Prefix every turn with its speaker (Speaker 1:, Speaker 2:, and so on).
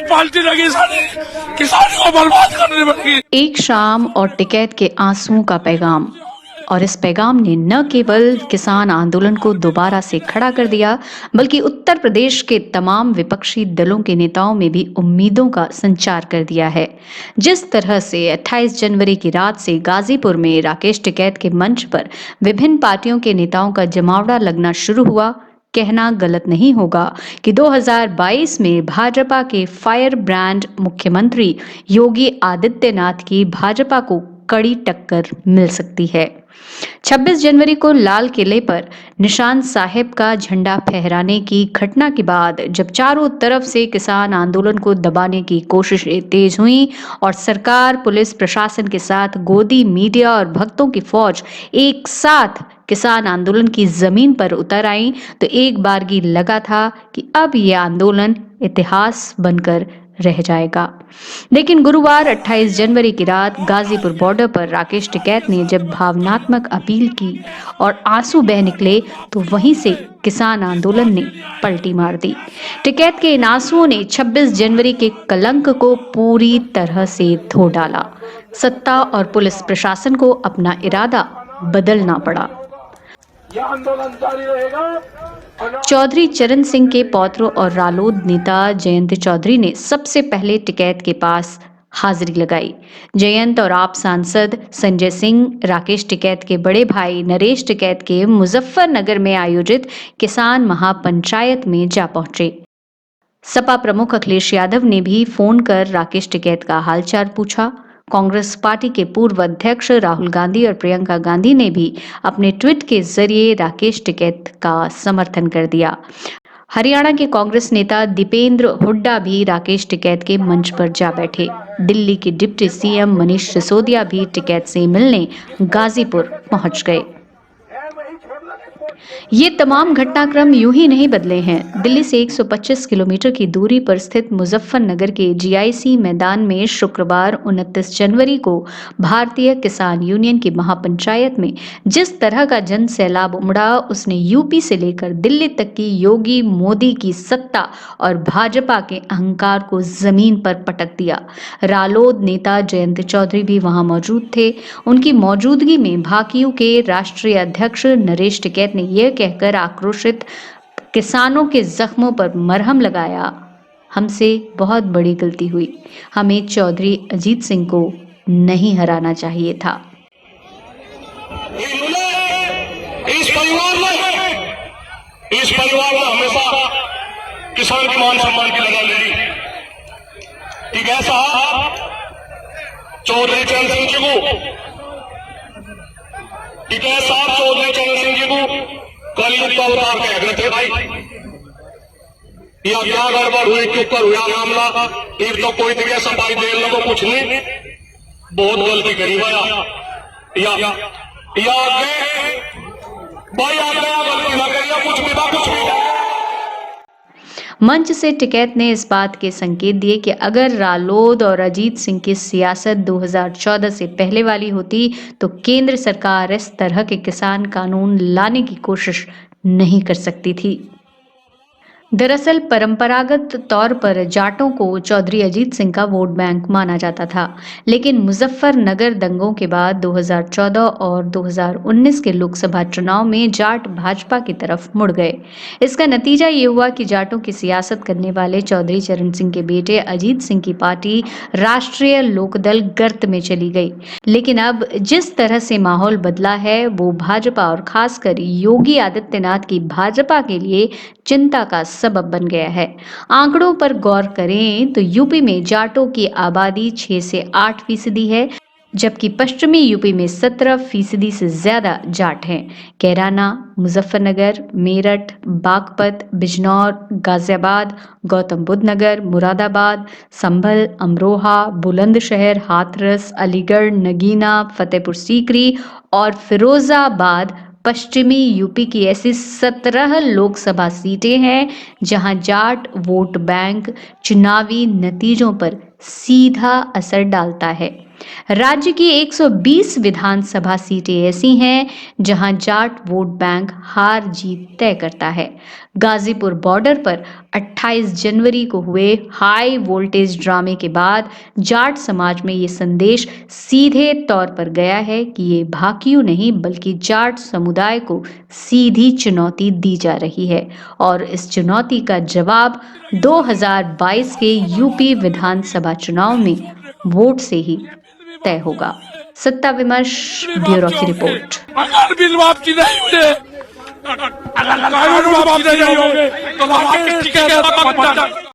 Speaker 1: Party लगी सारी किसानों को बर्बाद करने लगी।
Speaker 2: एक शाम और टिकैत के आंसुओं का पैगाम, और इस पैगाम ने न केवल किसान आंदोलन को दोबारा से खड़ा कर दिया, बल्कि उत्तर प्रदेश के तमाम विपक्षी दलों के नेताओं में भी उम्मीदों का संचार कर दिया है। जिस तरह से 28 जनवरी की रात से गाजीपुर में राकेश टिकैत के मंच पर विभिन्न पार्टियों के नेताओं का जमावड़ा लगना शुरू हुआ, कहना गलत नहीं होगा कि 2022 में भाजपा के फायर ब्रांड मुख्यमंत्री योगी आदित्यनाथ की भाजपा को कड़ी टक्कर मिल सकती है। 26 जनवरी को लाल किले पर निशान साहिब का झंडा फहराने की घटना के बाद जब चारों तरफ से किसान आंदोलन को दबाने की कोशिशें तेज हुई और सरकार, पुलिस प्रशासन के साथ गोदी मीडिया और भक्तों की फौज एक साथ किसान आंदोलन की जमीन पर उतर आई, तो एक बारगी लगा था कि अब यह आंदोलन इतिहास बनकर रह जाएगा। लेकिन गुरुवार 28 जनवरी की रात गाजीपुर बॉर्डर पर राकेश टिकैत ने जब भावनात्मक अपील की और आंसू बह निकले, तो वहीं से किसान आंदोलन ने पलटी मार दी। टिकैत के इन आंसुओं ने 26 जनवरी के कलंक को पूरी तरह से धो डाला। सत्ता और पुलिस प्रशासन को अपना इरादा बदलना पड़ा।
Speaker 1: यह आंदोलन जारी रहेगा।
Speaker 2: चौधरी चरण सिंह के पौत्र और रालोद नेता जयंत चौधरी ने सबसे पहले टिकैत के पास हाजिरी लगाई। जयंत और आप सांसद संजय सिंह राकेश टिकैत के बड़े भाई नरेश टिकैत के मुजफ्फरनगर में आयोजित किसान महापंचायत में जा पहुंचे। सपा प्रमुख अखिलेश यादव ने भी फोन कर राकेश टिकैत का हालचाल पूछा। कांग्रेस पार्टी के पूर्व अध्यक्ष राहुल गांधी और प्रियंका गांधी ने भी अपने ट्वीट के जरिए राकेश टिकैत का समर्थन कर दिया। हरियाणा के कांग्रेस नेता दीपेंद्र हुड्डा भी राकेश टिकैत के मंच पर जा बैठे। दिल्ली के डिप्टी सीएम मनीष सिसोदिया भी टिकैत से मिलने गाजीपुर पहुंच गए। ये तमाम घटनाक्रम यूं ही नहीं बदले हैं। दिल्ली से 125 किलोमीटर की दूरी पर स्थित मुजफ्फरनगर के जीआईसी मैदान में शुक्रवार 29 जनवरी को भारतीय किसान यूनियन की महापंचायत में जिस तरह का जन सैलाब उमड़ा, उसने यूपी से लेकर दिल्ली तक की योगी मोदी की सत्ता और भाजपा के अहंकार को जमीन पर पटक दिया। रालोद नेता जयंत चौधरी भी वहां मौजूद थे। उनकी मौजूदगी में भाकियू के राष्ट्रीय अध्यक्ष नरेश टिकैत ने यह कहकर आक्रोशित किसानों के जख्मों पर मरहम लगाया, हमसे बहुत बड़ी गलती हुई, हमें चौधरी अजीत सिंह को नहीं हराना चाहिए था।
Speaker 1: इस परिवार ने हमेशा किसान के मान सम्मान की लगा ले ली। ठीक है साहब, चौधरी चरण सिंह जी को, ठीक है साहब, चौधरी चरण सिंह जी को कलयुग का अवतार कह रहे थे भाई। या क्या गड़बड़ हुई, क्यों पर हुआ मामला, एक तो कोई दिव्या सफाई दे लोगों को कुछ नहीं, बहुत गलती करी भाई। या आगे भाई आगे गलती ना करिए, कुछ भी ना कुछ भी।
Speaker 2: मंच से टिकैत ने इस बात के संकेत दिए कि अगर रालोद और अजीत सिंह की सियासत 2014 से पहले वाली होती, तो केंद्र सरकार इस तरह के किसान कानून लाने की कोशिश नहीं कर सकती थी। दरअसल परंपरागत तौर पर जाटों को चौधरी अजीत सिंह का वोट बैंक माना जाता था, लेकिन मुजफ्फरनगर दंगों के बाद 2014 और 2019 के लोकसभा चुनाव में जाट भाजपा की तरफ मुड़ गए। इसका नतीजा ये हुआ कि जाटों की सियासत करने वाले चौधरी चरण सिंह के बेटे अजीत सिंह की पार्टी राष्ट्रीय लोकदल गर्त में चली गई। लेकिन अब जिस तरह से माहौल बदला है, वो भाजपा और खासकर योगी आदित्यनाथ की भाजपा के लिए चिंता का सबब बन गया है। आंकड़ों पर गौर करें तो यूपी में जाटों की आबादी 6 से 8% है, जबकि पश्चिमी यूपी में 17% से ज्यादा जाट हैं। कैराना, मुजफ्फरनगर, मेरठ, बागपत, बिजनौर, गाजियाबाद, गौतम बुद्ध नगर, मुरादाबाद, संभल, अमरोहा, बुलंदशहर, हाथरस, अलीगढ़, नगीना, फतेहपुर सीकरी और फिरोजाबाद पश्चिमी यूपी की ऐसी 17 लोकसभा सीटें हैं जहां जाट वोट बैंक चुनावी नतीजों पर सीधा असर डालता है। राज्य की 120 विधानसभा सीटें ऐसी हैं जहां जाट वोट बैंक हार जीत तय करता है। गाजीपुर बॉर्डर पर 28 जनवरी को हुए हाई वोल्टेज ड्रामे के बाद जाट समाज में ये संदेश सीधे तौर पर गया है कि ये भाकियू नहीं बल्कि जाट समुदाय को सीधी चुनौती दी जा रही है और इस चुनौती का जवाब 2022 के यूपी विधानसभा चुनाव में वोट से ही तय होगा। सत्ता विमर्श ब्यूरो की रिपोर्ट।
Speaker 3: अगर बिल वापसी नहीं हुए, कानून वापसी नहीं होंगे तो